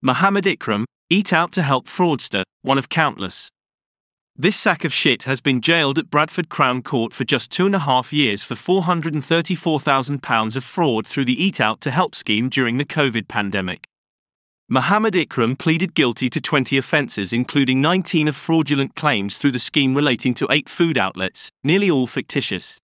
Mohammed Ikram, eat out to help fraudster, one of countless. This sack of shit has been jailed at Bradford Crown Court for just 2.5 years for £434,000 of fraud through the Eat Out to Help scheme during the COVID pandemic. Mohammed Ikram pleaded guilty to 20 offences, including 19 of fraudulent claims through the scheme relating to 8 food outlets, nearly all fictitious.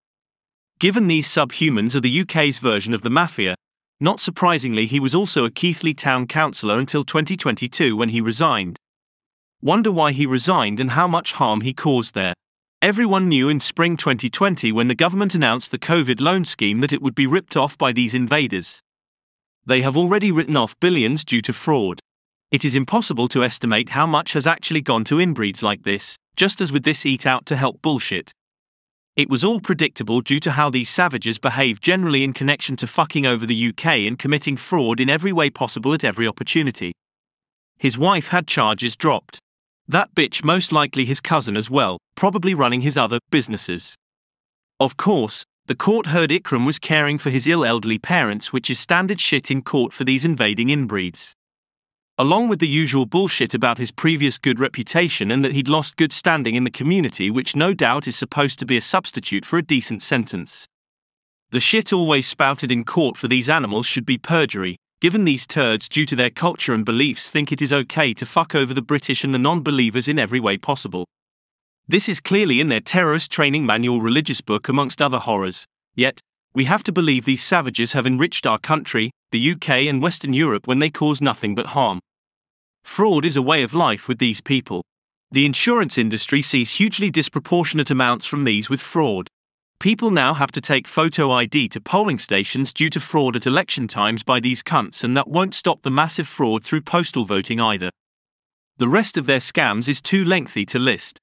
Given these subhumans are the UK's version of the mafia, not surprisingly he was also a Keighley town councillor until 2022 when he resigned. Wonder why he resigned and how much harm he caused there. Everyone knew in spring 2020 when the government announced the COVID loan scheme that it would be ripped off by these invaders. They have already written off billions due to fraud. It is impossible to estimate how much has actually gone to inbreeds like this, just as with this eat out to help bullshit. It was all predictable due to how these savages behave generally in connection to fucking over the UK and committing fraud in every way possible at every opportunity. His wife had charges dropped. That bitch most likely his cousin as well, probably running his other businesses. Of course, the court heard Ikram was caring for his ill elderly parents, which is standard shit in court for these invading inbreeds. Along with the usual bullshit about his previous good reputation and that he'd lost good standing in the community, which no doubt is supposed to be a substitute for a decent sentence. The shit always spouted in court for these animals should be perjury, given these turds due to their culture and beliefs think it is okay to fuck over the British and the non-believers in every way possible. This is clearly in their terrorist training manual religious book amongst other horrors, yet, we have to believe these savages have enriched our country, the UK and Western Europe when they cause nothing but harm. Fraud is a way of life with these people. The insurance industry sees hugely disproportionate amounts from these with fraud. People now have to take photo ID to polling stations due to fraud at election times by these cunts, and that won't stop the massive fraud through postal voting either. The rest of their scams is too lengthy to list.